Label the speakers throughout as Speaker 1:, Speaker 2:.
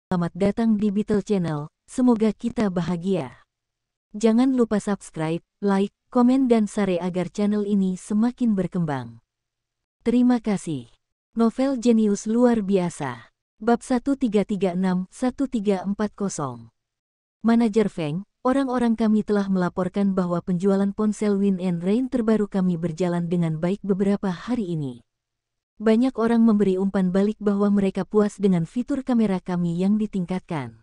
Speaker 1: Selamat datang di Beetle Channel, semoga kita bahagia. Jangan lupa subscribe, like, komen dan share agar channel ini semakin berkembang. Terima kasih. Novel jenius luar biasa. Bab 1336-1340. Manajer Feng, orang-orang kami telah melaporkan bahwa penjualan ponsel Win and Rain terbaru kami berjalan dengan baik beberapa hari ini. Banyak orang memberi umpan balik bahwa mereka puas dengan fitur kamera kami yang ditingkatkan.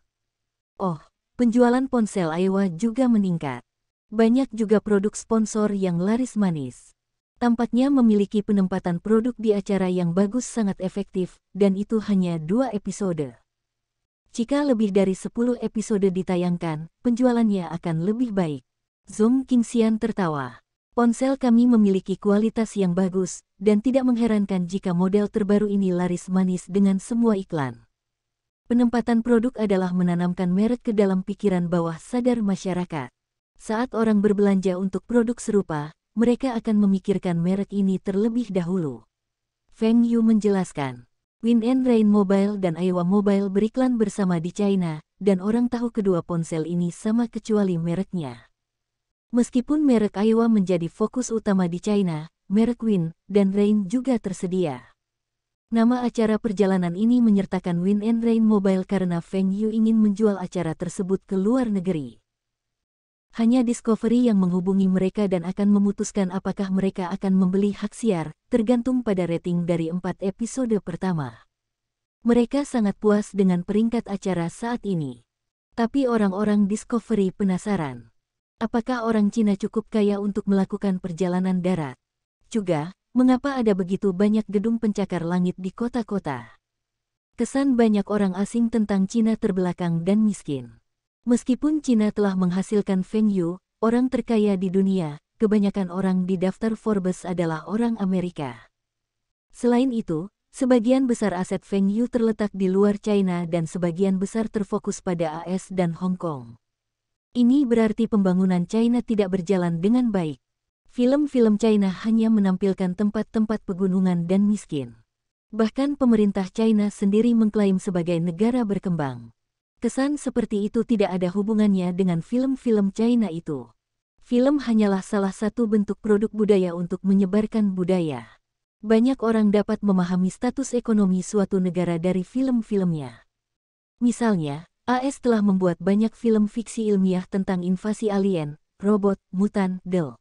Speaker 1: Oh, penjualan ponsel Aiwa juga meningkat. Banyak juga produk sponsor yang laris manis. Tampaknya memiliki penempatan produk di acara yang bagus sangat efektif, dan itu hanya 2 episode. Jika lebih dari 10 episode ditayangkan, penjualannya akan lebih baik. Zhong Qingxian tertawa. Ponsel kami memiliki kualitas yang bagus, dan tidak mengherankan jika model terbaru ini laris manis dengan semua iklan. Penempatan produk adalah menanamkan merek ke dalam pikiran bawah sadar masyarakat. Saat orang berbelanja untuk produk serupa, mereka akan memikirkan merek ini terlebih dahulu. Feng Yu menjelaskan, Win and Rain Mobile dan Aiwa Mobile beriklan bersama di China, dan orang tahu kedua ponsel ini sama kecuali mereknya. Meskipun merek Aiwa menjadi fokus utama di China, merek Win dan Rain juga tersedia. Nama acara perjalanan ini menyertakan Win and Rain Mobile karena Feng Yu ingin menjual acara tersebut ke luar negeri. Hanya Discovery yang menghubungi mereka dan akan memutuskan apakah mereka akan membeli hak siar, tergantung pada rating dari 4 episode pertama. Mereka sangat puas dengan peringkat acara saat ini. Tapi orang-orang Discovery penasaran. Apakah orang Cina cukup kaya untuk melakukan perjalanan darat? Juga, mengapa ada begitu banyak gedung pencakar langit di kota-kota? Kesan banyak orang asing tentang Cina terbelakang dan miskin. Meskipun Cina telah menghasilkan Feng Yu, orang terkaya di dunia, kebanyakan orang di daftar Forbes adalah orang Amerika. Selain itu, sebagian besar aset Feng Yu terletak di luar China dan sebagian besar terfokus pada AS dan Hong Kong. Ini berarti pembangunan China tidak berjalan dengan baik. Film-film China hanya menampilkan tempat-tempat pegunungan dan miskin. Bahkan pemerintah China sendiri mengklaim sebagai negara berkembang. Kesan seperti itu tidak ada hubungannya dengan film-film China itu. Film hanyalah salah satu bentuk produk budaya untuk menyebarkan budaya. Banyak orang dapat memahami status ekonomi suatu negara dari film-filmnya. Misalnya, AS telah membuat banyak film fiksi ilmiah tentang invasi alien, robot, mutan, del.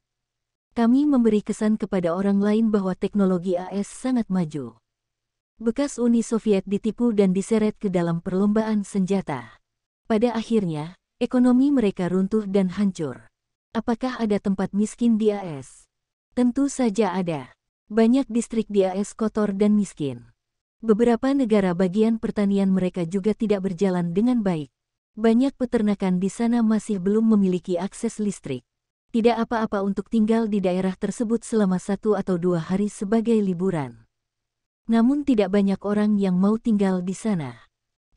Speaker 1: Kami memberi kesan kepada orang lain bahwa teknologi AS sangat maju. Bekas Uni Soviet ditipu dan diseret ke dalam perlombaan senjata. Pada akhirnya, ekonomi mereka runtuh dan hancur. Apakah ada tempat miskin di AS? Tentu saja ada. Banyak distrik di AS kotor dan miskin. Beberapa negara bagian pertanian mereka juga tidak berjalan dengan baik. Banyak peternakan di sana masih belum memiliki akses listrik. Tidak apa-apa untuk tinggal di daerah tersebut selama 1 atau 2 hari sebagai liburan. Namun tidak banyak orang yang mau tinggal di sana.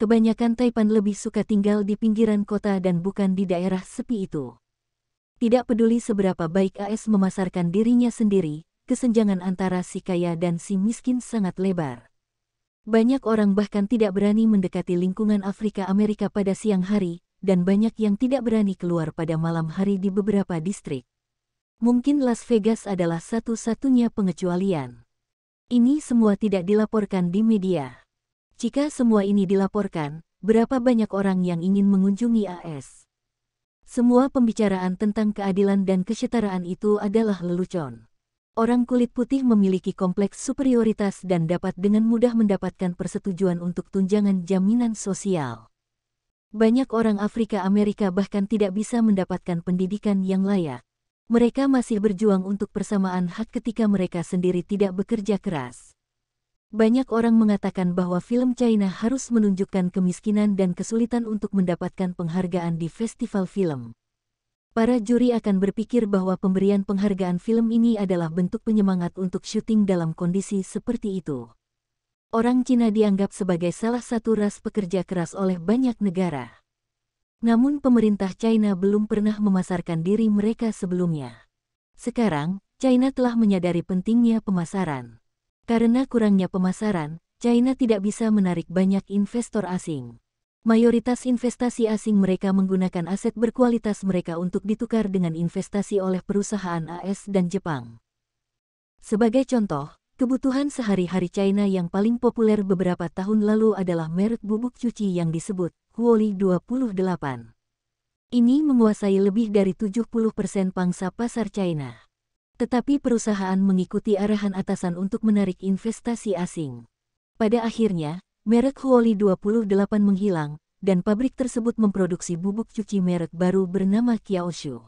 Speaker 1: Kebanyakan Taipan lebih suka tinggal di pinggiran kota dan bukan di daerah sepi itu. Tidak peduli seberapa baik AS memasarkan dirinya sendiri, kesenjangan antara si kaya dan si miskin sangat lebar. Banyak orang bahkan tidak berani mendekati lingkungan Afrika Amerika pada siang hari, dan banyak yang tidak berani keluar pada malam hari di beberapa distrik. Mungkin Las Vegas adalah satu-satunya pengecualian. Ini semua tidak dilaporkan di media. Jika semua ini dilaporkan, berapa banyak orang yang ingin mengunjungi AS? Semua pembicaraan tentang keadilan dan kesetaraan itu adalah lelucon. Orang kulit putih memiliki kompleks superioritas dan dapat dengan mudah mendapatkan persetujuan untuk tunjangan jaminan sosial. Banyak orang Afrika Amerika bahkan tidak bisa mendapatkan pendidikan yang layak. Mereka masih berjuang untuk persamaan hak ketika mereka sendiri tidak bekerja keras. Banyak orang mengatakan bahwa film China harus menunjukkan kemiskinan dan kesulitan untuk mendapatkan penghargaan di festival film. Para juri akan berpikir bahwa pemberian penghargaan film ini adalah bentuk penyemangat untuk syuting dalam kondisi seperti itu. Orang Cina dianggap sebagai salah satu ras pekerja keras oleh banyak negara. Namun pemerintah China belum pernah memasarkan diri mereka sebelumnya. Sekarang, China telah menyadari pentingnya pemasaran. Karena kurangnya pemasaran, China tidak bisa menarik banyak investor asing. Mayoritas investasi asing mereka menggunakan aset berkualitas mereka untuk ditukar dengan investasi oleh perusahaan AS dan Jepang. Sebagai contoh, kebutuhan sehari-hari China yang paling populer beberapa tahun lalu adalah merek bubuk cuci yang disebut Huoli 28. Ini menguasai lebih dari 70% pangsa pasar China. Tetapi perusahaan mengikuti arahan atasan untuk menarik investasi asing. Pada akhirnya, merek Huoli 28 menghilang, dan pabrik tersebut memproduksi bubuk cuci merek baru bernama Kiaoshu.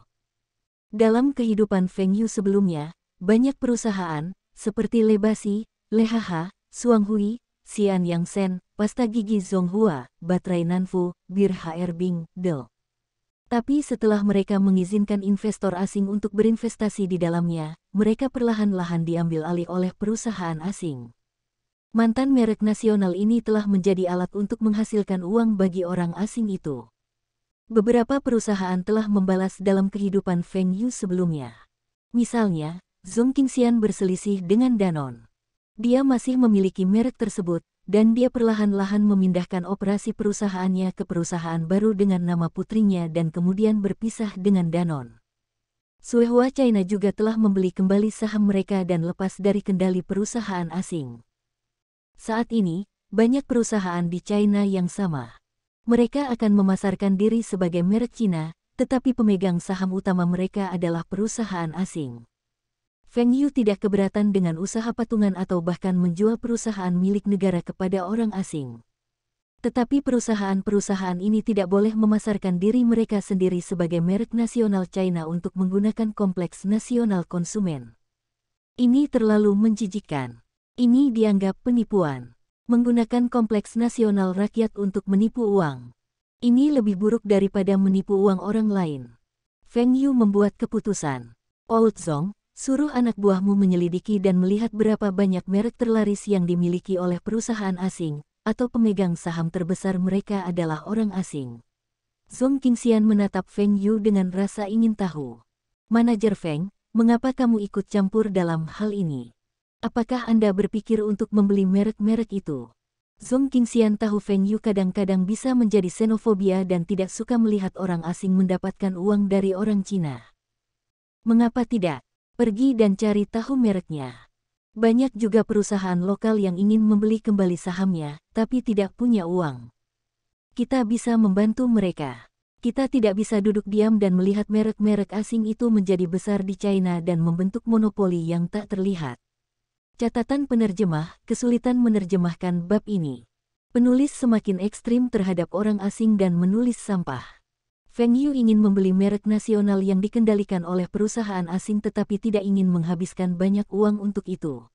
Speaker 1: Dalam kehidupan Feng Yu sebelumnya, banyak perusahaan, seperti Lebasi, Lehaha, Suanghui, Xian Yangsen, pasta gigi Zonghua, baterai Nanfu, bir HR Bing, Dell. Tapi setelah mereka mengizinkan investor asing untuk berinvestasi di dalamnya, mereka perlahan-lahan diambil alih oleh perusahaan asing. Mantan merek nasional ini telah menjadi alat untuk menghasilkan uang bagi orang asing itu. Beberapa perusahaan telah membalas dalam kehidupan Feng Yu sebelumnya. Misalnya, Zhong Qingxian berselisih dengan Danone. Dia masih memiliki merek tersebut, dan dia perlahan-lahan memindahkan operasi perusahaannya ke perusahaan baru dengan nama putrinya dan kemudian berpisah dengan Danone. Suehua China juga telah membeli kembali saham mereka dan lepas dari kendali perusahaan asing. Saat ini, banyak perusahaan di China yang sama. Mereka akan memasarkan diri sebagai merek Cina, tetapi pemegang saham utama mereka adalah perusahaan asing. Feng Yu tidak keberatan dengan usaha patungan atau bahkan menjual perusahaan milik negara kepada orang asing. Tetapi perusahaan-perusahaan ini tidak boleh memasarkan diri mereka sendiri sebagai merek nasional China untuk menggunakan kompleks nasional konsumen. Ini terlalu menjijikkan. Ini dianggap penipuan. Menggunakan kompleks nasional rakyat untuk menipu uang. Ini lebih buruk daripada menipu uang orang lain. Feng Yu membuat keputusan. Oud Zong, suruh anak buahmu menyelidiki dan melihat berapa banyak merek terlaris yang dimiliki oleh perusahaan asing, atau pemegang saham terbesar mereka adalah orang asing. Zhong Qingxian menatap Feng Yu dengan rasa ingin tahu. Manajer Feng, mengapa kamu ikut campur dalam hal ini? Apakah Anda berpikir untuk membeli merek-merek itu? Zhong Qingxian tahu Feng Yu kadang-kadang bisa menjadi xenofobia dan tidak suka melihat orang asing mendapatkan uang dari orang Cina. Mengapa tidak? Pergi dan cari tahu mereknya. Banyak juga perusahaan lokal yang ingin membeli kembali sahamnya, tapi tidak punya uang. Kita bisa membantu mereka. Kita tidak bisa duduk diam dan melihat merek-merek asing itu menjadi besar di China dan membentuk monopoli yang tak terlihat. Catatan penerjemah, kesulitan menerjemahkan bab ini. Penulis semakin ekstrim terhadap orang asing dan menulis sampah. Feng Yu ingin membeli merek nasional yang dikendalikan oleh perusahaan asing tetapi tidak ingin menghabiskan banyak uang untuk itu.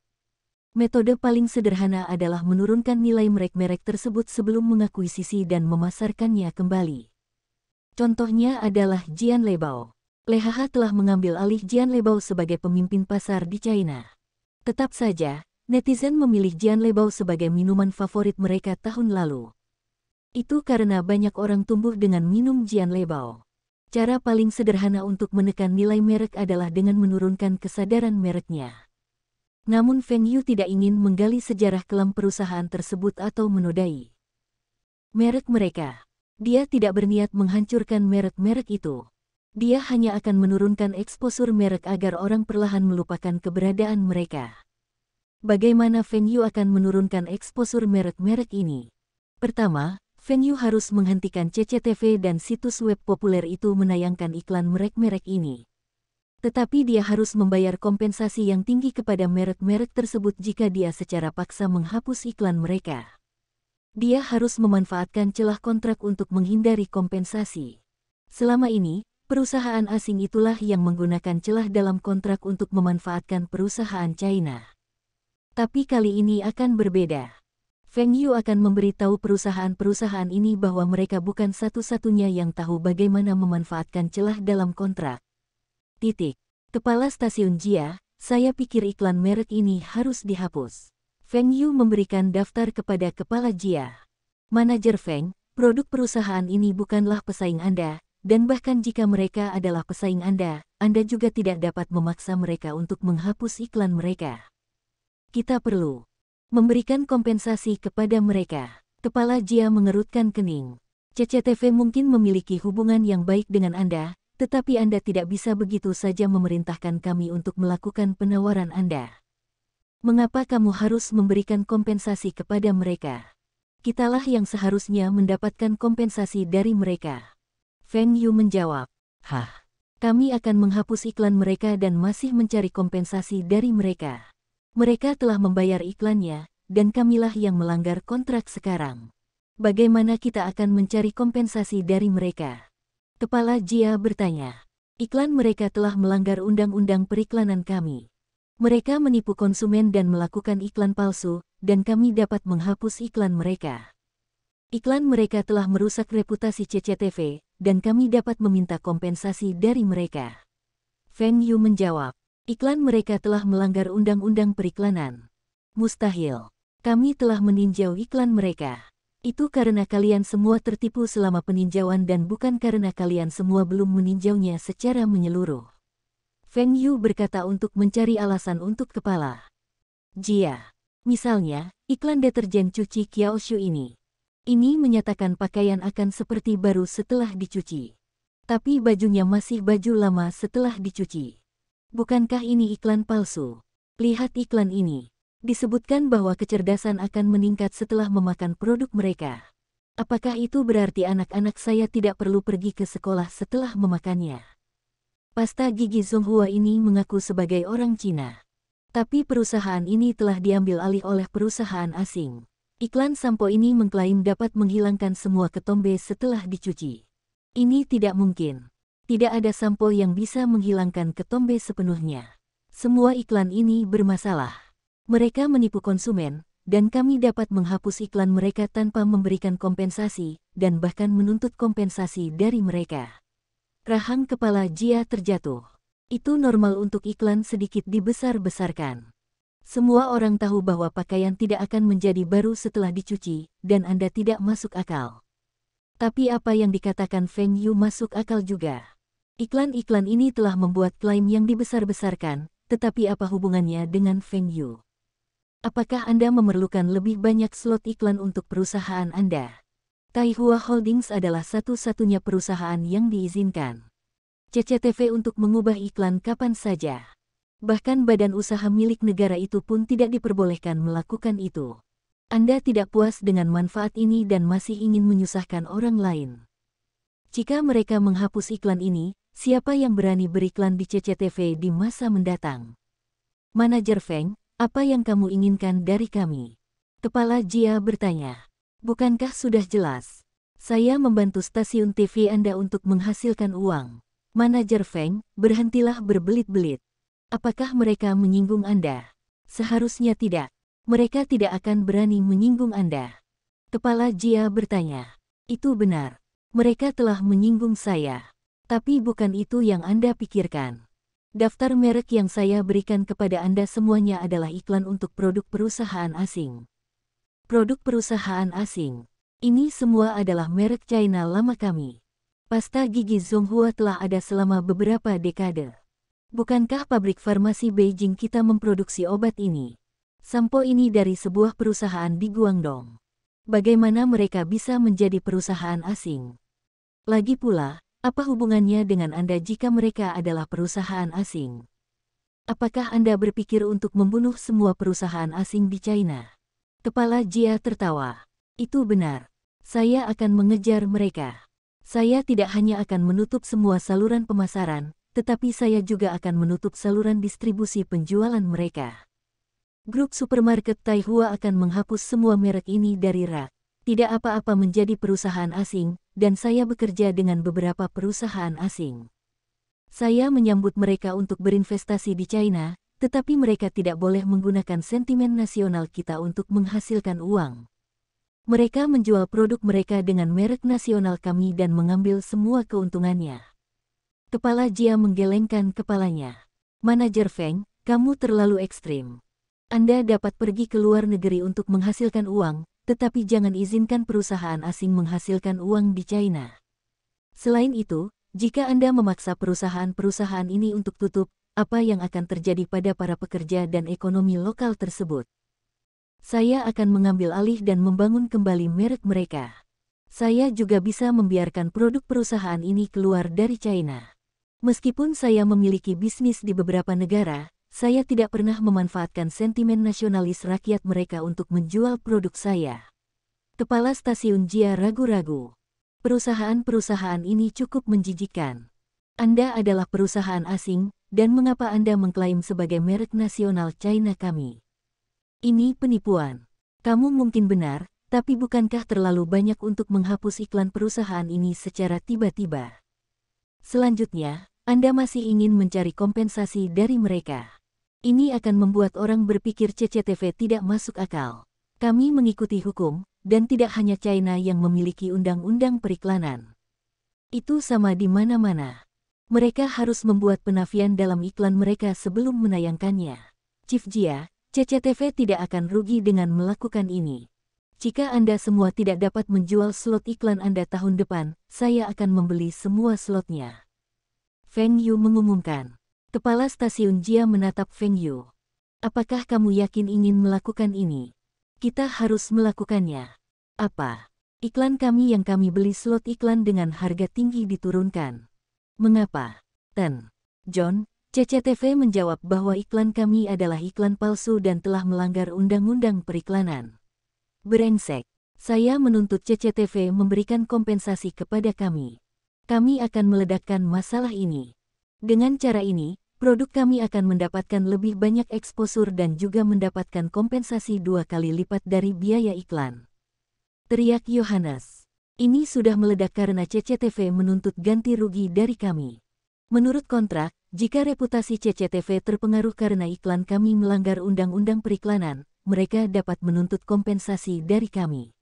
Speaker 1: Metode paling sederhana adalah menurunkan nilai merek-merek tersebut sebelum mengakuisisi dan memasarkannya kembali. Contohnya adalah Jian Lebao. Lehaha telah mengambil alih Jian Lebao sebagai pemimpin pasar di China. Tetap saja, netizen memilih Jian Lebao sebagai minuman favorit mereka tahun lalu. Itu karena banyak orang tumbuh dengan minum Jian Lebao. Cara paling sederhana untuk menekan nilai merek adalah dengan menurunkan kesadaran mereknya. Namun Feng Yu tidak ingin menggali sejarah kelam perusahaan tersebut atau menodai merek mereka. Dia tidak berniat menghancurkan merek-merek itu. Dia hanya akan menurunkan eksposur merek agar orang perlahan melupakan keberadaan mereka. Bagaimana Feng Yu akan menurunkan eksposur merek-merek ini? Pertama, Feng Yu harus menghentikan CCTV dan situs web populer itu menayangkan iklan merek-merek ini. Tetapi dia harus membayar kompensasi yang tinggi kepada merek-merek tersebut jika dia secara paksa menghapus iklan mereka. Dia harus memanfaatkan celah kontrak untuk menghindari kompensasi. Selama ini, perusahaan asing itulah yang menggunakan celah dalam kontrak untuk memanfaatkan perusahaan China. Tapi kali ini akan berbeda. Feng Yu akan memberitahu perusahaan-perusahaan ini bahwa mereka bukan satu-satunya yang tahu bagaimana memanfaatkan celah dalam kontrak. Kepala stasiun Jia, saya pikir iklan merek ini harus dihapus. Feng Yu memberikan daftar kepada kepala Jia. Manajer Feng, produk perusahaan ini bukanlah pesaing Anda, dan bahkan jika mereka adalah pesaing Anda juga tidak dapat memaksa mereka untuk menghapus iklan mereka. Kita perlu memberikan kompensasi kepada mereka. Kepala Jia mengerutkan kening. CCTV mungkin memiliki hubungan yang baik dengan Anda, tetapi Anda tidak bisa begitu saja memerintahkan kami untuk melakukan penawaran Anda. Mengapa kamu harus memberikan kompensasi kepada mereka? Kitalah yang seharusnya mendapatkan kompensasi dari mereka. Feng Yu menjawab, "Hah, kami akan menghapus iklan mereka dan masih mencari kompensasi dari mereka. Mereka telah membayar iklannya, dan kamilah yang melanggar kontrak sekarang. Bagaimana kita akan mencari kompensasi dari mereka?" Kepala Jia bertanya. "Iklan mereka telah melanggar undang-undang periklanan kami. Mereka menipu konsumen dan melakukan iklan palsu, dan kami dapat menghapus iklan mereka. Iklan mereka telah merusak reputasi CCTV, dan kami dapat meminta kompensasi dari mereka." Feng Yu menjawab, "Iklan mereka telah melanggar undang-undang periklanan. Mustahil. Kami telah meninjau iklan mereka. Itu karena kalian semua tertipu selama peninjauan dan bukan karena kalian semua belum meninjaunya secara menyeluruh." Feng Yu berkata untuk mencari alasan untuk kepala Jia. Misalnya, iklan deterjen cuci Qiaoshu ini. Ini menyatakan pakaian akan seperti baru setelah dicuci. Tapi bajunya masih baju lama setelah dicuci. Bukankah ini iklan palsu? Lihat iklan ini. Disebutkan bahwa kecerdasan akan meningkat setelah memakan produk mereka. Apakah itu berarti anak-anak saya tidak perlu pergi ke sekolah setelah memakannya? Pasta gigi Zonghua ini mengaku sebagai orang Cina. Tapi perusahaan ini telah diambil alih oleh perusahaan asing. Iklan sampo ini mengklaim dapat menghilangkan semua ketombe setelah dicuci. Ini tidak mungkin. Tidak ada sampo yang bisa menghilangkan ketombe sepenuhnya. Semua iklan ini bermasalah. Mereka menipu konsumen, dan kami dapat menghapus iklan mereka tanpa memberikan kompensasi, dan bahkan menuntut kompensasi dari mereka." Rahang kepala Jia terjatuh. Itu normal untuk iklan sedikit dibesar-besarkan. Semua orang tahu bahwa pakaian tidak akan menjadi baru setelah dicuci, dan Anda tidak masuk akal. Tapi apa yang dikatakan Feng Yu masuk akal juga. Iklan-iklan ini telah membuat klaim yang dibesar-besarkan, tetapi apa hubungannya dengan Feng Yu? Apakah Anda memerlukan lebih banyak slot iklan untuk perusahaan Anda? Taihua Holdings adalah satu-satunya perusahaan yang diizinkan CCTV untuk mengubah iklan kapan saja. Bahkan badan usaha milik negara itu pun tidak diperbolehkan melakukan itu. Anda tidak puas dengan manfaat ini dan masih ingin menyusahkan orang lain. Jika mereka menghapus iklan ini, siapa yang berani beriklan di CCTV di masa mendatang? Manajer Feng, apa yang kamu inginkan dari kami? Kepala Jia bertanya. Bukankah sudah jelas? Saya membantu stasiun TV Anda untuk menghasilkan uang. Manajer Feng, berhentilah berbelit-belit. Apakah mereka menyinggung Anda? Seharusnya tidak. Mereka tidak akan berani menyinggung Anda. Kepala Jia bertanya. Itu benar. Mereka telah menyinggung saya. Tapi bukan itu yang Anda pikirkan. Daftar merek yang saya berikan kepada Anda semuanya adalah iklan untuk produk perusahaan asing. Produk perusahaan asing. Ini semua adalah merek China lama kami. Pasta gigi Zonghua telah ada selama beberapa dekade. Bukankah pabrik farmasi Beijing kita memproduksi obat ini? Sampo ini dari sebuah perusahaan di Guangdong. Bagaimana mereka bisa menjadi perusahaan asing? Lagi pula, apa hubungannya dengan Anda jika mereka adalah perusahaan asing? Apakah Anda berpikir untuk membunuh semua perusahaan asing di China? Kepala Jia tertawa. Itu benar. Saya akan mengejar mereka. Saya tidak hanya akan menutup semua saluran pemasaran, tetapi saya juga akan menutup saluran distribusi penjualan mereka. Grup supermarket Taihua akan menghapus semua merek ini dari rak. Tidak apa-apa menjadi perusahaan asing, dan saya bekerja dengan beberapa perusahaan asing. Saya menyambut mereka untuk berinvestasi di China, tetapi mereka tidak boleh menggunakan sentimen nasional kita untuk menghasilkan uang. Mereka menjual produk mereka dengan merek nasional kami dan mengambil semua keuntungannya. Kepala Jia menggelengkan kepalanya. Manajer Feng, kamu terlalu ekstrim. Anda dapat pergi ke luar negeri untuk menghasilkan uang, tetapi jangan izinkan perusahaan asing menghasilkan uang di China. Selain itu, jika Anda memaksa perusahaan-perusahaan ini untuk tutup, apa yang akan terjadi pada para pekerja dan ekonomi lokal tersebut? Saya akan mengambil alih dan membangun kembali merek mereka. Saya juga bisa membiarkan produk perusahaan ini keluar dari China. Meskipun saya memiliki bisnis di beberapa negara, saya tidak pernah memanfaatkan sentimen nasionalis rakyat mereka untuk menjual produk saya. Kepala Stasiun Jia ragu-ragu. Perusahaan-perusahaan ini cukup menjijikkan. Anda adalah perusahaan asing, dan mengapa Anda mengklaim sebagai merek nasional China kami? Ini penipuan. Kamu mungkin benar, tapi bukankah terlalu banyak untuk menghapus iklan perusahaan ini secara tiba-tiba? Selanjutnya, Anda masih ingin mencari kompensasi dari mereka. Ini akan membuat orang berpikir CCTV tidak masuk akal. Kami mengikuti hukum, dan tidak hanya China yang memiliki undang-undang periklanan. Itu sama di mana-mana. Mereka harus membuat penafian dalam iklan mereka sebelum menayangkannya. Chief Jia, CCTV tidak akan rugi dengan melakukan ini. Jika Anda semua tidak dapat menjual slot iklan Anda tahun depan, saya akan membeli semua slotnya. Feng Yu mengumumkan. Kepala Stasiun Jia menatap Feng Yu. Apakah kamu yakin ingin melakukan ini? Kita harus melakukannya. Apa? Iklan kami yang kami beli slot iklan dengan harga tinggi diturunkan. Mengapa? John, CCTV menjawab bahwa iklan kami adalah iklan palsu dan telah melanggar undang-undang periklanan. Brengsek. Saya menuntut CCTV memberikan kompensasi kepada kami. Kami akan meledakkan masalah ini. Dengan cara ini, produk kami akan mendapatkan lebih banyak eksposur dan juga mendapatkan kompensasi 2 kali lipat dari biaya iklan. Teriak Yohanes. Ini sudah meledak karena CCTV menuntut ganti rugi dari kami. Menurut kontrak, jika reputasi CCTV terpengaruh karena iklan kami melanggar undang-undang periklanan, mereka dapat menuntut kompensasi dari kami.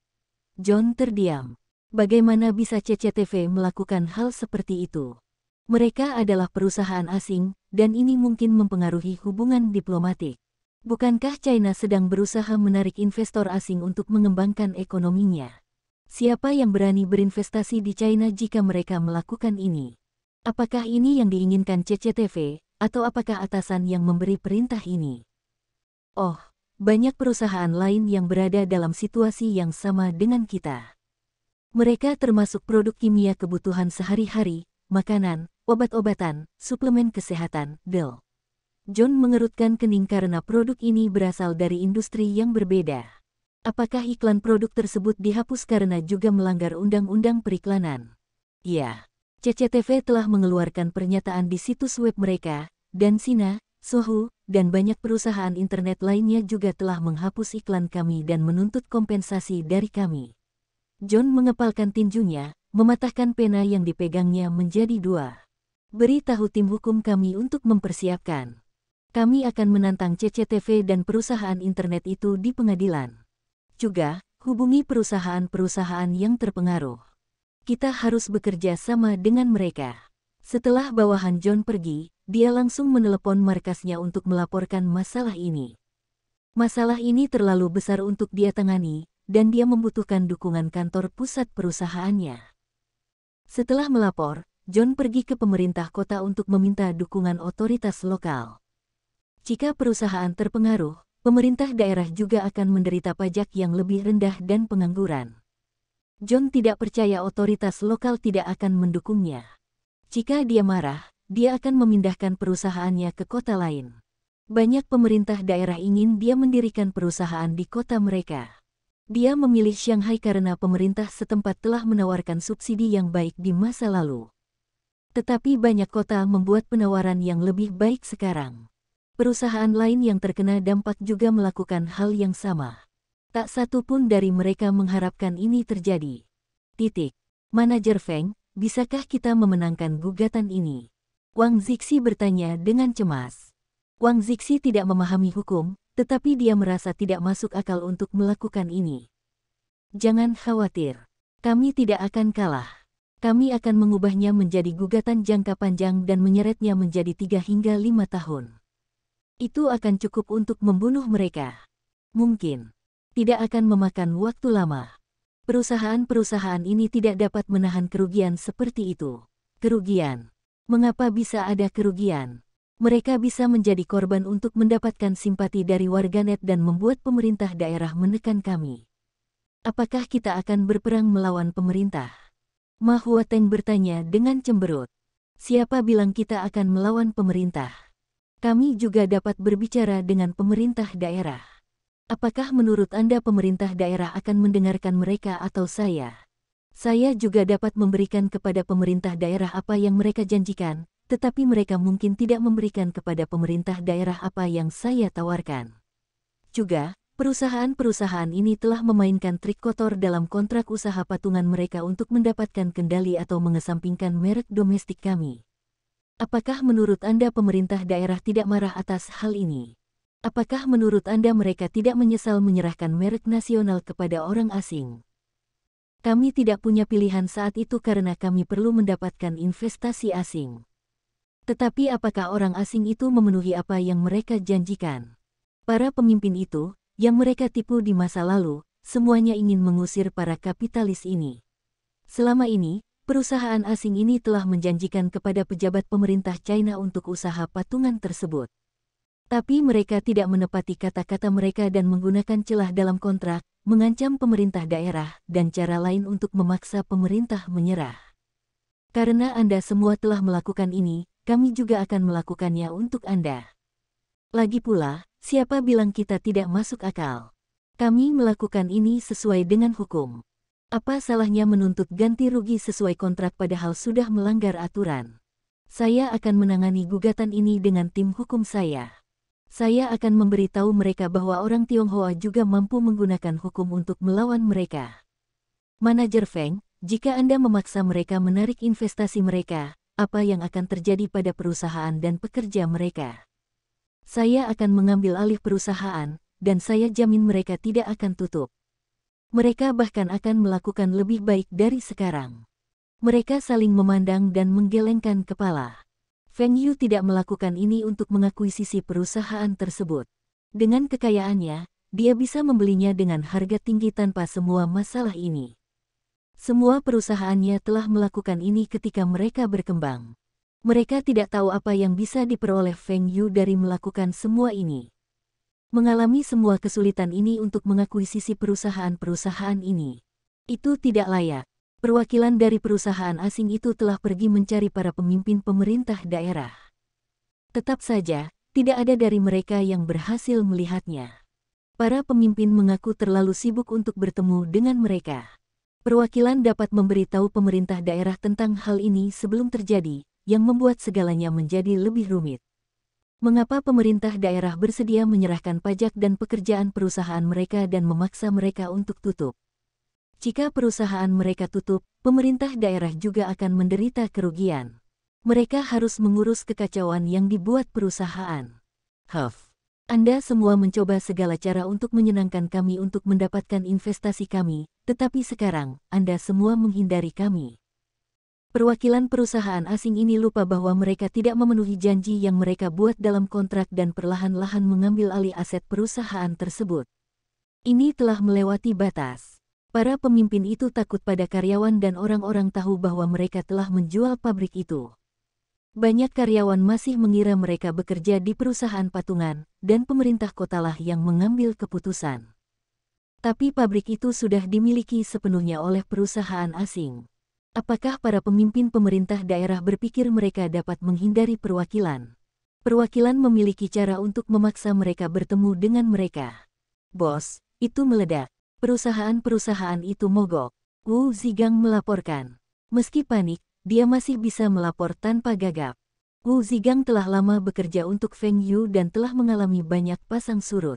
Speaker 1: John terdiam. Bagaimana bisa CCTV melakukan hal seperti itu? Mereka adalah perusahaan asing, dan ini mungkin mempengaruhi hubungan diplomatik. Bukankah China sedang berusaha menarik investor asing untuk mengembangkan ekonominya? Siapa yang berani berinvestasi di China jika mereka melakukan ini? Apakah ini yang diinginkan CCTV, atau apakah atasan yang memberi perintah ini? Oh, banyak perusahaan lain yang berada dalam situasi yang sama dengan kita. Mereka termasuk produk kimia kebutuhan sehari-hari, makanan, obat-obatan, suplemen kesehatan, Del. John mengerutkan kening karena produk ini berasal dari industri yang berbeda. Apakah iklan produk tersebut dihapus karena juga melanggar undang-undang periklanan? Ya, CCTV telah mengeluarkan pernyataan di situs web mereka, dan Sina, Sohu, dan banyak perusahaan internet lainnya juga telah menghapus iklan kami dan menuntut kompensasi dari kami. John mengepalkan tinjunya, mematahkan pena yang dipegangnya menjadi 2. Beri tahu tim hukum kami untuk mempersiapkan. Kami akan menantang CCTV dan perusahaan internet itu di pengadilan. Juga, hubungi perusahaan-perusahaan yang terpengaruh. Kita harus bekerja sama dengan mereka. Setelah bawahan John pergi, dia langsung menelepon markasnya untuk melaporkan masalah ini. Masalah ini terlalu besar untuk dia tangani, dan dia membutuhkan dukungan kantor pusat perusahaannya. Setelah melapor, John pergi ke pemerintah kota untuk meminta dukungan otoritas lokal. Jika perusahaan terpengaruh, pemerintah daerah juga akan menderita pajak yang lebih rendah dan pengangguran. John tidak percaya otoritas lokal tidak akan mendukungnya. Jika dia marah, dia akan memindahkan perusahaannya ke kota lain. Banyak pemerintah daerah ingin dia mendirikan perusahaan di kota mereka. Dia memilih Shanghai karena pemerintah setempat telah menawarkan subsidi yang baik di masa lalu. Tetapi banyak kota membuat penawaran yang lebih baik sekarang. Perusahaan lain yang terkena dampak juga melakukan hal yang sama. Tak satu pun dari mereka mengharapkan ini terjadi. Manajer Feng, bisakah kita memenangkan gugatan ini? Wang Zixi bertanya dengan cemas. Wang Zixi tidak memahami hukum, tetapi dia merasa tidak masuk akal untuk melakukan ini. Jangan khawatir. Kami tidak akan kalah. Kami akan mengubahnya menjadi gugatan jangka panjang dan menyeretnya menjadi 3 hingga 5 tahun. Itu akan cukup untuk membunuh mereka. Mungkin. Tidak akan memakan waktu lama. Perusahaan-perusahaan ini tidak dapat menahan kerugian seperti itu. Kerugian. Mengapa bisa ada kerugian? Mereka bisa menjadi korban untuk mendapatkan simpati dari warganet dan membuat pemerintah daerah menekan kami. Apakah kita akan berperang melawan pemerintah? Ma Huateng bertanya dengan cemberut. Siapa bilang kita akan melawan pemerintah? Kami juga dapat berbicara dengan pemerintah daerah. Apakah menurut Anda pemerintah daerah akan mendengarkan mereka atau saya? Saya juga dapat memberikan kepada pemerintah daerah apa yang mereka janjikan, tetapi mereka mungkin tidak memberikan kepada pemerintah daerah apa yang saya tawarkan. Juga, perusahaan-perusahaan ini telah memainkan trik kotor dalam kontrak usaha patungan mereka untuk mendapatkan kendali atau mengesampingkan merek domestik kami. Apakah menurut Anda pemerintah daerah tidak marah atas hal ini? Apakah menurut Anda mereka tidak menyesal menyerahkan merek nasional kepada orang asing? Kami tidak punya pilihan saat itu karena kami perlu mendapatkan investasi asing. Tetapi apakah orang asing itu memenuhi apa yang mereka janjikan? Para pemimpin itu, yang mereka tipu di masa lalu, semuanya ingin mengusir para kapitalis ini. Selama ini, perusahaan asing ini telah menjanjikan kepada pejabat pemerintah China untuk usaha patungan tersebut. Tapi mereka tidak menepati kata-kata mereka dan menggunakan celah dalam kontrak, mengancam pemerintah daerah, dan cara lain untuk memaksa pemerintah menyerah. Karena Anda semua telah melakukan ini, kami juga akan melakukannya untuk Anda. Lagi pula, siapa bilang kita tidak masuk akal? Kami melakukan ini sesuai dengan hukum. Apa salahnya menuntut ganti rugi sesuai kontrak padahal sudah melanggar aturan? Saya akan menangani gugatan ini dengan tim hukum saya. Saya akan memberitahu mereka bahwa orang Tionghoa juga mampu menggunakan hukum untuk melawan mereka. Manajer Feng, jika Anda memaksa mereka menarik investasi mereka, apa yang akan terjadi pada perusahaan dan pekerja mereka? Saya akan mengambil alih perusahaan, dan saya jamin mereka tidak akan tutup. Mereka bahkan akan melakukan lebih baik dari sekarang. Mereka saling memandang dan menggelengkan kepala. Feng Yu tidak melakukan ini untuk mengakuisisi perusahaan tersebut. Dengan kekayaannya, dia bisa membelinya dengan harga tinggi tanpa semua masalah ini. Semua perusahaannya telah melakukan ini ketika mereka berkembang. Mereka tidak tahu apa yang bisa diperoleh Feng Yu dari melakukan semua ini. Mengalami semua kesulitan ini untuk mengakuisisi perusahaan-perusahaan ini. Itu tidak layak. Perwakilan dari perusahaan asing itu telah pergi mencari para pemimpin pemerintah daerah. Tetap saja, tidak ada dari mereka yang berhasil melihatnya. Para pemimpin mengaku terlalu sibuk untuk bertemu dengan mereka. Perwakilan dapat memberitahu pemerintah daerah tentang hal ini sebelum terjadi, yang membuat segalanya menjadi lebih rumit. Mengapa pemerintah daerah bersedia menyerahkan pajak dan pekerjaan perusahaan mereka dan memaksa mereka untuk tutup? Jika perusahaan mereka tutup, pemerintah daerah juga akan menderita kerugian. Mereka harus mengurus kekacauan yang dibuat perusahaan. Anda semua mencoba segala cara untuk menyenangkan kami untuk mendapatkan investasi kami, tetapi sekarang, Anda semua menghindari kami. Perwakilan perusahaan asing ini lupa bahwa mereka tidak memenuhi janji yang mereka buat dalam kontrak dan perlahan-lahan mengambil alih aset perusahaan tersebut. Ini telah melewati batas. Para pemimpin itu takut pada karyawan dan orang-orang tahu bahwa mereka telah menjual pabrik itu. Banyak karyawan masih mengira mereka bekerja di perusahaan patungan, dan pemerintah kotalah yang mengambil keputusan. Tapi pabrik itu sudah dimiliki sepenuhnya oleh perusahaan asing. Apakah para pemimpin pemerintah daerah berpikir mereka dapat menghindari perwakilan? Perwakilan memiliki cara untuk memaksa mereka bertemu dengan mereka. Bos, itu meledak. Perusahaan-perusahaan itu mogok. Wu Zigang melaporkan. Meski panik, dia masih bisa melapor tanpa gagap. Wu Zigang telah lama bekerja untuk Feng Yu dan telah mengalami banyak pasang surut.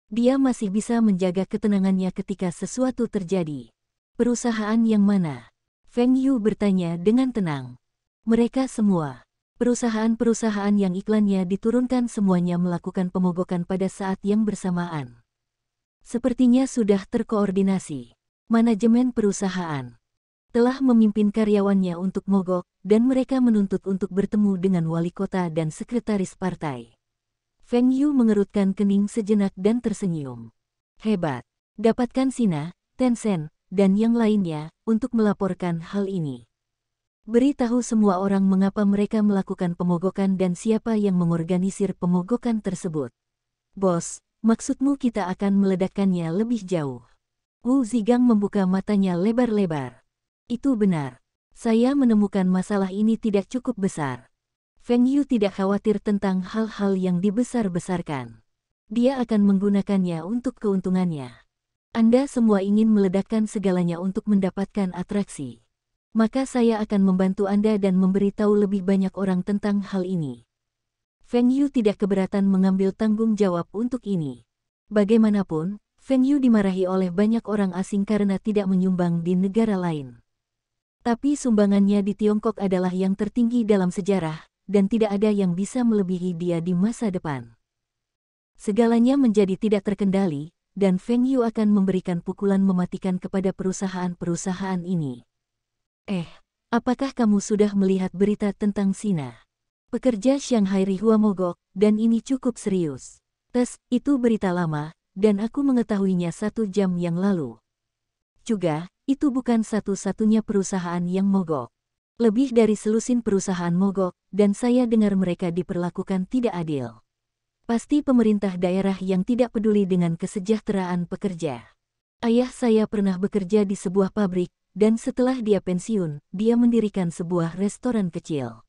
Speaker 1: Dia masih bisa menjaga ketenangannya ketika sesuatu terjadi. Perusahaan yang mana? Feng Yu bertanya dengan tenang. Mereka semua. Perusahaan-perusahaan yang iklannya diturunkan semuanya melakukan pemogokan pada saat yang bersamaan. Sepertinya sudah terkoordinasi. Manajemen perusahaan telah memimpin karyawannya untuk mogok, dan mereka menuntut untuk bertemu dengan wali kota dan sekretaris partai. Feng Yu mengerutkan kening sejenak dan tersenyum. Hebat. Dapatkan Sina, Tencent, dan yang lainnya, untuk melaporkan hal ini. Beritahu semua orang mengapa mereka melakukan pemogokan dan siapa yang mengorganisir pemogokan tersebut. Bos, maksudmu kita akan meledakkannya lebih jauh. Wu Zigang membuka matanya lebar-lebar. Itu benar. Saya menemukan masalah ini tidak cukup besar. Feng Yu tidak khawatir tentang hal-hal yang dibesar-besarkan. Dia akan menggunakannya untuk keuntungannya. Anda semua ingin meledakkan segalanya untuk mendapatkan atraksi. Maka saya akan membantu Anda dan memberitahu lebih banyak orang tentang hal ini. Feng Yu tidak keberatan mengambil tanggung jawab untuk ini. Bagaimanapun, Feng Yu dimarahi oleh banyak orang asing karena tidak menyumbang di negara lain. Tapi sumbangannya di Tiongkok adalah yang tertinggi dalam sejarah, dan tidak ada yang bisa melebihi dia di masa depan. Segalanya menjadi tidak terkendali, dan Feng Yu akan memberikan pukulan mematikan kepada perusahaan-perusahaan ini. Apakah kamu sudah melihat berita tentang Sina? Pekerja Shanghai Rihua mogok, dan ini cukup serius. Itu berita lama, dan aku mengetahuinya 1 jam yang lalu. Juga, itu bukan satu-satunya perusahaan yang mogok. Lebih dari selusin perusahaan mogok, dan saya dengar mereka diperlakukan tidak adil. Pasti pemerintah daerah yang tidak peduli dengan kesejahteraan pekerja. Ayah saya pernah bekerja di sebuah pabrik, dan setelah dia pensiun, dia mendirikan sebuah restoran kecil.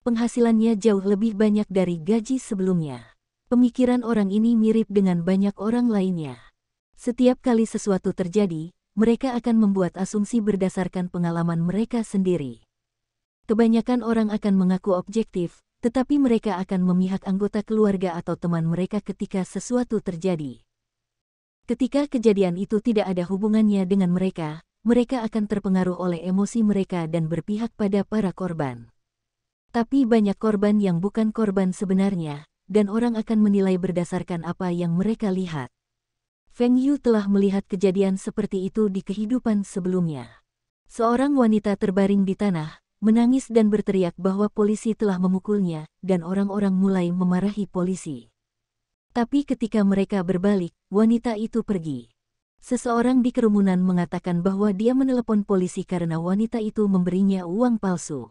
Speaker 1: Penghasilannya jauh lebih banyak dari gaji sebelumnya. Pemikiran orang ini mirip dengan banyak orang lainnya. Setiap kali sesuatu terjadi, mereka akan membuat asumsi berdasarkan pengalaman mereka sendiri. Kebanyakan orang akan mengaku objektif, tetapi mereka akan memihak anggota keluarga atau teman mereka ketika sesuatu terjadi. Ketika kejadian itu tidak ada hubungannya dengan mereka akan terpengaruh oleh emosi mereka dan berpihak pada para korban. Tapi banyak korban yang bukan korban sebenarnya, dan orang akan menilai berdasarkan apa yang mereka lihat. Feng Yu telah melihat kejadian seperti itu di kehidupan sebelumnya. Seorang wanita terbaring di tanah, menangis dan berteriak bahwa polisi telah memukulnya, dan orang-orang mulai memarahi polisi. Tapi ketika mereka berbalik, wanita itu pergi. Seseorang di kerumunan mengatakan bahwa dia menelepon polisi karena wanita itu memberinya uang palsu.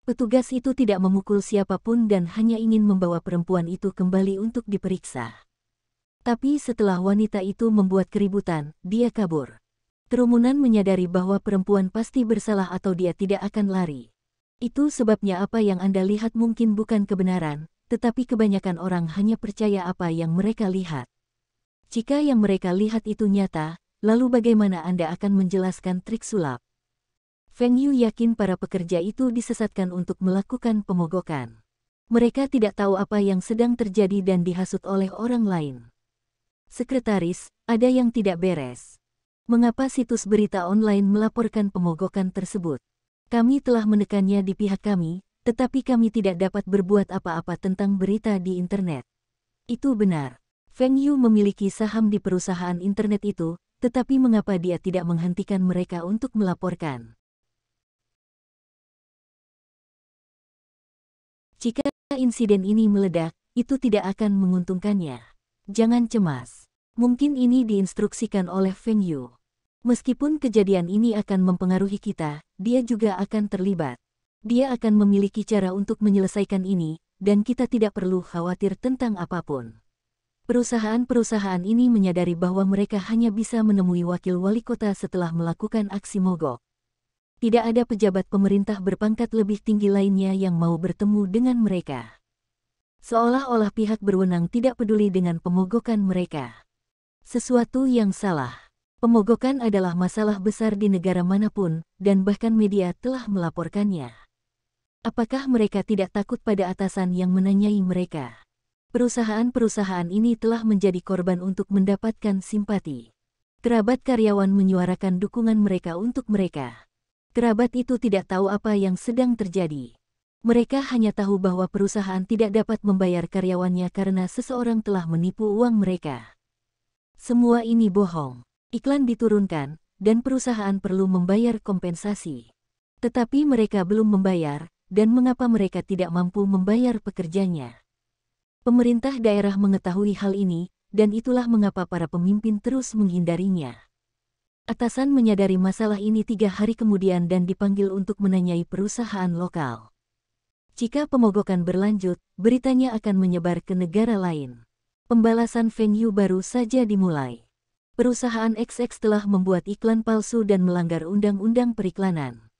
Speaker 1: Petugas itu tidak memukul siapapun dan hanya ingin membawa perempuan itu kembali untuk diperiksa. Tapi setelah wanita itu membuat keributan, dia kabur. Kerumunan menyadari bahwa perempuan pasti bersalah atau dia tidak akan lari. Itu sebabnya apa yang Anda lihat mungkin bukan kebenaran, tetapi kebanyakan orang hanya percaya apa yang mereka lihat. Jika yang mereka lihat itu nyata, lalu bagaimana Anda akan menjelaskan trik sulap? Feng Yu yakin para pekerja itu disesatkan untuk melakukan pemogokan. Mereka tidak tahu apa yang sedang terjadi dan dihasut oleh orang lain. Sekretaris, ada yang tidak beres. Mengapa situs berita online melaporkan pemogokan tersebut? Kami telah menekannya di pihak kami, tetapi kami tidak dapat berbuat apa-apa tentang berita di internet. Itu benar. Feng Yu memiliki saham di perusahaan internet itu, tetapi mengapa dia tidak menghentikan mereka untuk melaporkan? Jika insiden ini meledak, itu tidak akan menguntungkannya. Jangan cemas. Mungkin ini diinstruksikan oleh Feng Yu. Meskipun kejadian ini akan mempengaruhi kita, dia juga akan terlibat. Dia akan memiliki cara untuk menyelesaikan ini, dan kita tidak perlu khawatir tentang apapun. Perusahaan-perusahaan ini menyadari bahwa mereka hanya bisa menemui wakil wali kota setelah melakukan aksi mogok. Tidak ada pejabat pemerintah berpangkat lebih tinggi lainnya yang mau bertemu dengan mereka. Seolah-olah pihak berwenang tidak peduli dengan pemogokan mereka. Sesuatu yang salah. Pemogokan adalah masalah besar di negara manapun, dan bahkan media telah melaporkannya. Apakah mereka tidak takut pada atasan yang menanyai mereka? Perusahaan-perusahaan ini telah menjadi korban untuk mendapatkan simpati. Kerabat karyawan menyuarakan dukungan mereka untuk mereka. Kerabat itu tidak tahu apa yang sedang terjadi. Mereka hanya tahu bahwa perusahaan tidak dapat membayar karyawannya karena seseorang telah menipu uang mereka. Semua ini bohong. Iklan diturunkan, dan perusahaan perlu membayar kompensasi. Tetapi mereka belum membayar, dan mengapa mereka tidak mampu membayar pekerjanya? Pemerintah daerah mengetahui hal ini, dan itulah mengapa para pemimpin terus menghindarinya. Atasan menyadari masalah ini 3 hari kemudian dan dipanggil untuk menanyai perusahaan lokal. Jika pemogokan berlanjut, beritanya akan menyebar ke negara lain. Pembalasan Feng Yu baru saja dimulai. Perusahaan XX telah membuat iklan palsu dan melanggar undang-undang periklanan.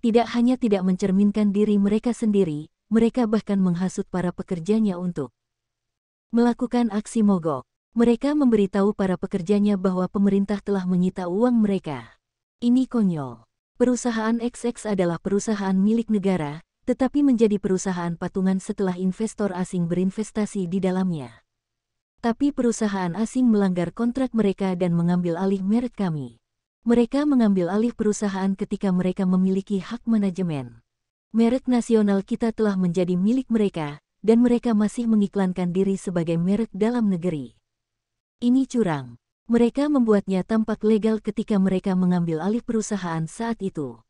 Speaker 1: Tidak hanya tidak mencerminkan diri mereka sendiri, mereka bahkan menghasut para pekerjanya untuk melakukan aksi mogok. Mereka memberitahu para pekerjanya bahwa pemerintah telah menyita uang mereka. Ini konyol. Perusahaan XX adalah perusahaan milik negara, tetapi menjadi perusahaan patungan setelah investor asing berinvestasi di dalamnya. Tapi perusahaan asing melanggar kontrak mereka dan mengambil alih merek kami. Mereka mengambil alih perusahaan ketika mereka memiliki hak manajemen. Merek nasional kita telah menjadi milik mereka, dan mereka masih mengiklankan diri sebagai merek dalam negeri. Ini curang. Mereka membuatnya tampak legal ketika mereka mengambil alih perusahaan saat itu.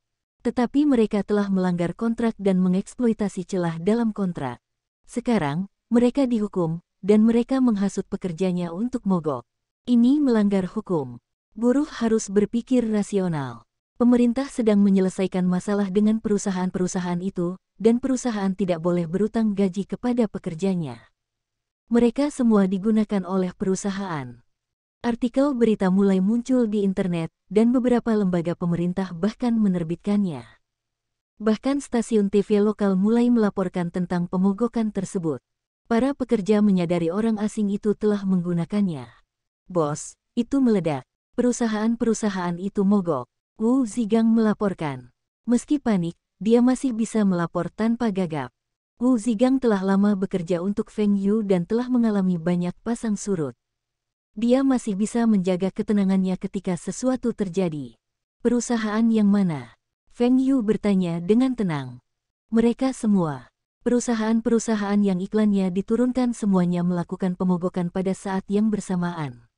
Speaker 1: Tetapi mereka telah melanggar kontrak dan mengeksploitasi celah dalam kontrak. Sekarang, mereka dihukum, dan mereka menghasut pekerjanya untuk mogok. Ini melanggar hukum. Buruh harus berpikir rasional. Pemerintah sedang menyelesaikan masalah dengan perusahaan-perusahaan itu, dan perusahaan tidak boleh berutang gaji kepada pekerjanya. Mereka semua digunakan oleh perusahaan. Artikel berita mulai muncul di internet, dan beberapa lembaga pemerintah bahkan menerbitkannya. Bahkan stasiun TV lokal mulai melaporkan tentang pemogokan tersebut. Para pekerja menyadari orang asing itu telah menggunakannya. Bos, itu meledak. Perusahaan-perusahaan itu mogok. Wu Zigang melaporkan. Meski panik, dia masih bisa melapor tanpa gagap. Wu Zigang telah lama bekerja untuk Feng Yu dan telah mengalami banyak pasang surut. Dia masih bisa menjaga ketenangannya ketika sesuatu terjadi. Perusahaan yang mana? Feng Yu bertanya dengan tenang. Mereka semua. Perusahaan-perusahaan yang iklannya diturunkan semuanya melakukan pemogokan pada saat yang bersamaan.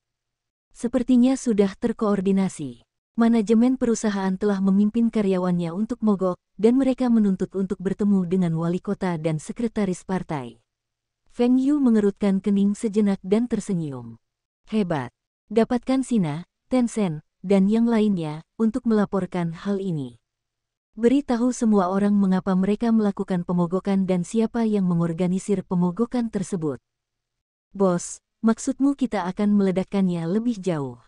Speaker 1: Sepertinya sudah terkoordinasi. Manajemen perusahaan telah memimpin karyawannya untuk mogok, dan mereka menuntut untuk bertemu dengan wali kota dan sekretaris partai. Feng Yu mengerutkan kening sejenak dan tersenyum. Hebat. Dapatkan Sina, Tencent, dan yang lainnya untuk melaporkan hal ini. Beritahu semua orang mengapa mereka melakukan pemogokan dan siapa yang mengorganisir pemogokan tersebut. Bos, maksudmu kita akan meledakkannya lebih jauh.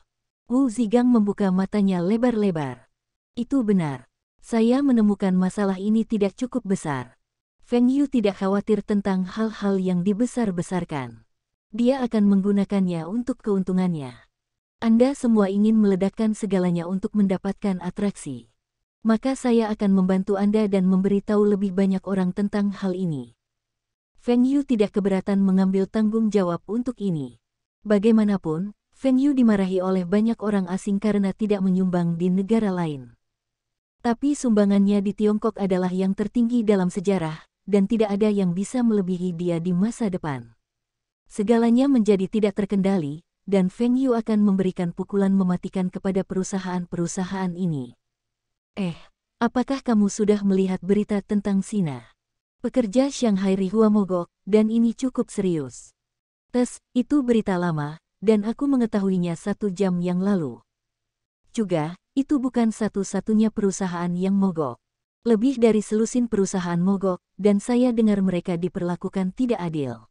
Speaker 1: Wu Zigang membuka matanya lebar-lebar. Itu benar. Saya menemukan masalah ini tidak cukup besar. Feng Yu tidak khawatir tentang hal-hal yang dibesar-besarkan. Dia akan menggunakannya untuk keuntungannya. Anda semua ingin meledakkan segalanya untuk mendapatkan atraksi. Maka saya akan membantu Anda dan memberitahu lebih banyak orang tentang hal ini. Feng Yu tidak keberatan mengambil tanggung jawab untuk ini. Bagaimanapun, Feng Yu dimarahi oleh banyak orang asing karena tidak menyumbang di negara lain. Tapi sumbangannya di Tiongkok adalah yang tertinggi dalam sejarah, dan tidak ada yang bisa melebihi dia di masa depan. Segalanya menjadi tidak terkendali, dan Feng Yu akan memberikan pukulan mematikan kepada perusahaan-perusahaan ini. Apakah kamu sudah melihat berita tentang Sina? Pekerja Shanghai Rihua mogok, dan ini cukup serius. Itu berita lama, dan aku mengetahuinya 1 jam yang lalu. Juga, itu bukan satu-satunya perusahaan yang mogok. Lebih dari selusin perusahaan mogok, dan saya dengar mereka diperlakukan tidak adil.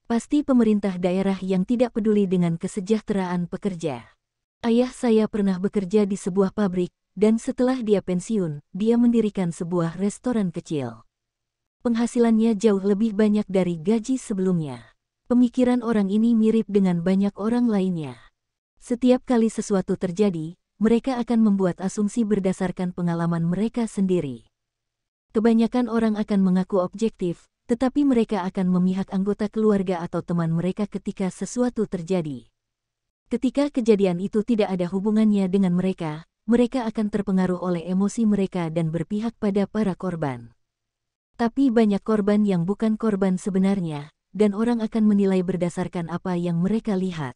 Speaker 1: Pasti pemerintah daerah yang tidak peduli dengan kesejahteraan pekerja. Ayah saya pernah bekerja di sebuah pabrik, dan setelah dia pensiun, dia mendirikan sebuah restoran kecil. Penghasilannya jauh lebih banyak dari gaji sebelumnya. Pemikiran orang ini mirip dengan banyak orang lainnya. Setiap kali sesuatu terjadi, mereka akan membuat asumsi berdasarkan pengalaman mereka sendiri. Kebanyakan orang akan mengaku objektif, tetapi mereka akan memihak anggota keluarga atau teman mereka ketika sesuatu terjadi. Ketika kejadian itu tidak ada hubungannya dengan mereka, mereka akan terpengaruh oleh emosi mereka dan berpihak pada para korban. Tapi banyak korban yang bukan korban sebenarnya, dan orang akan menilai berdasarkan apa yang mereka lihat.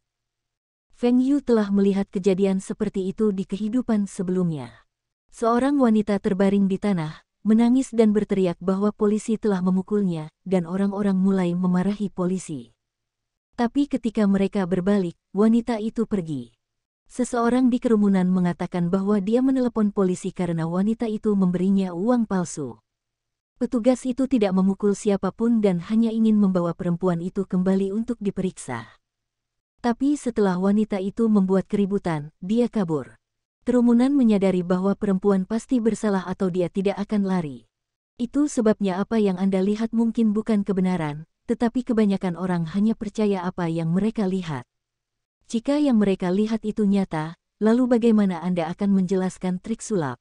Speaker 1: Feng Yu telah melihat kejadian seperti itu di kehidupan sebelumnya. Seorang wanita terbaring di tanah, menangis dan berteriak bahwa polisi telah memukulnya, dan orang-orang mulai memarahi polisi. Tapi ketika mereka berbalik, wanita itu pergi. Seseorang di kerumunan mengatakan bahwa dia menelepon polisi karena wanita itu memberinya uang palsu. Petugas itu tidak memukul siapapun dan hanya ingin membawa perempuan itu kembali untuk diperiksa. Tapi setelah wanita itu membuat keributan, dia kabur. Kerumunan menyadari bahwa perempuan pasti bersalah atau dia tidak akan lari. Itu sebabnya apa yang Anda lihat mungkin bukan kebenaran, tetapi kebanyakan orang hanya percaya apa yang mereka lihat. Jika yang mereka lihat itu nyata, lalu bagaimana Anda akan menjelaskan trik sulap?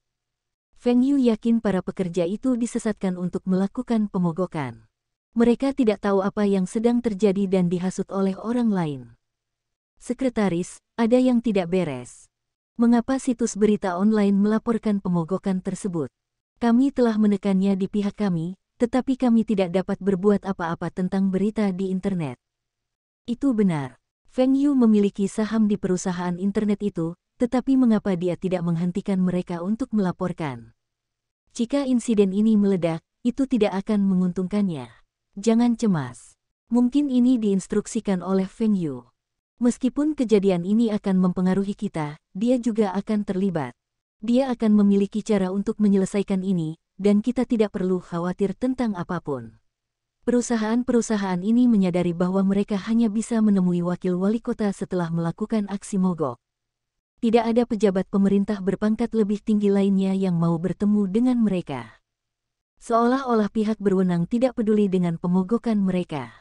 Speaker 1: Feng Yu yakin para pekerja itu disesatkan untuk melakukan pemogokan. Mereka tidak tahu apa yang sedang terjadi dan dihasut oleh orang lain. Sekretaris, ada yang tidak beres. Mengapa situs berita online melaporkan pemogokan tersebut? Kami telah menekannya di pihak kami, tetapi kami tidak dapat berbuat apa-apa tentang berita di internet. Itu benar. Feng Yu memiliki saham di perusahaan internet itu, tetapi mengapa dia tidak menghentikan mereka untuk melaporkan? Jika insiden ini meledak, itu tidak akan menguntungkannya. Jangan cemas. Mungkin ini diinstruksikan oleh Feng Yu. Meskipun kejadian ini akan mempengaruhi kita, dia juga akan terlibat. Dia akan memiliki cara untuk menyelesaikan ini, dan kita tidak perlu khawatir tentang apapun. Perusahaan-perusahaan ini menyadari bahwa mereka hanya bisa menemui wakil wali kota setelah melakukan aksi mogok. Tidak ada pejabat pemerintah berpangkat lebih tinggi lainnya yang mau bertemu dengan mereka. Seolah-olah pihak berwenang tidak peduli dengan pemogokan mereka.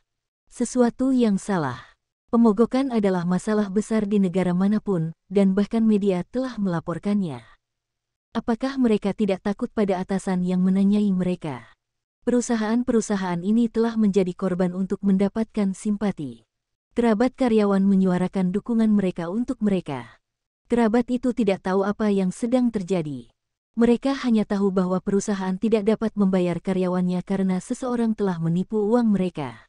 Speaker 1: Sesuatu yang salah. Pemogokan adalah masalah besar di negara manapun, dan bahkan media telah melaporkannya. Apakah mereka tidak takut pada atasan yang menanyai mereka? Perusahaan-perusahaan ini telah menjadi korban untuk mendapatkan simpati. Kerabat karyawan menyuarakan dukungan mereka untuk mereka. Kerabat itu tidak tahu apa yang sedang terjadi. Mereka hanya tahu bahwa perusahaan tidak dapat membayar karyawannya karena seseorang telah menipu uang mereka.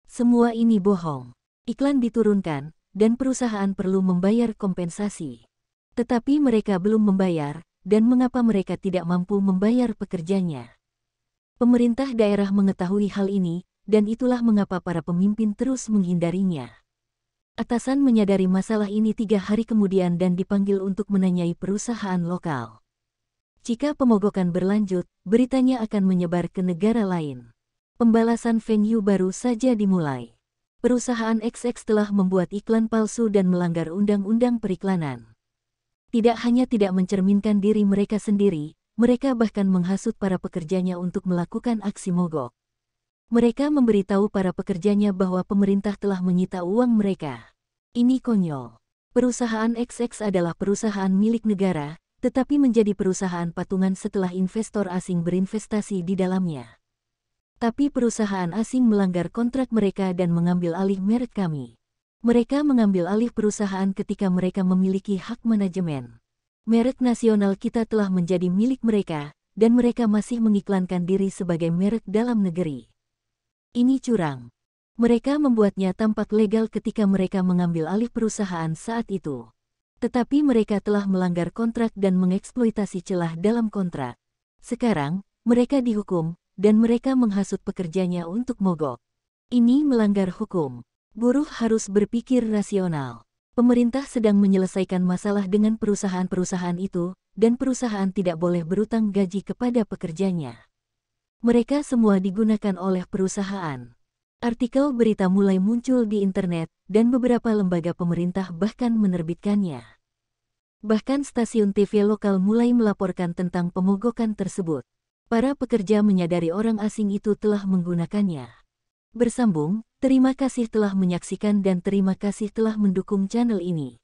Speaker 1: Semua ini bohong. Iklan diturunkan, dan perusahaan perlu membayar kompensasi. Tetapi mereka belum membayar, dan mengapa mereka tidak mampu membayar pekerjanya? Pemerintah daerah mengetahui hal ini, dan itulah mengapa para pemimpin terus menghindarinya. Atasan menyadari masalah ini 3 hari kemudian dan dipanggil untuk menanyai perusahaan lokal. Jika pemogokan berlanjut, beritanya akan menyebar ke negara lain. Pembalasan Feng Yu baru saja dimulai. Perusahaan XX telah membuat iklan palsu dan melanggar undang-undang periklanan. Tidak hanya tidak mencerminkan diri mereka sendiri, mereka bahkan menghasut para pekerjanya untuk melakukan aksi mogok. Mereka memberitahu para pekerjanya bahwa pemerintah telah menyita uang mereka. Ini konyol. Perusahaan XX adalah perusahaan milik negara, tetapi menjadi perusahaan patungan setelah investor asing berinvestasi di dalamnya. Tapi perusahaan asing melanggar kontrak mereka dan mengambil alih merek kami. Mereka mengambil alih perusahaan ketika mereka memiliki hak manajemen. Merek nasional kita telah menjadi milik mereka, dan mereka masih mengiklankan diri sebagai merek dalam negeri. Ini curang. Mereka membuatnya tampak legal ketika mereka mengambil alih perusahaan saat itu. Tetapi mereka telah melanggar kontrak dan mengeksploitasi celah dalam kontrak. Sekarang, mereka dihukum, dan mereka menghasut pekerjanya untuk mogok. Ini melanggar hukum. Buruh harus berpikir rasional. Pemerintah sedang menyelesaikan masalah dengan perusahaan-perusahaan itu, dan perusahaan tidak boleh berutang gaji kepada pekerjanya. Mereka semua digunakan oleh perusahaan. Artikel berita mulai muncul di internet, dan beberapa lembaga pemerintah bahkan menerbitkannya. Bahkan stasiun TV lokal mulai melaporkan tentang pemogokan tersebut. Para pekerja menyadari orang asing itu telah menggunakannya. Bersambung, terima kasih telah menyaksikan dan terima kasih telah mendukung channel ini.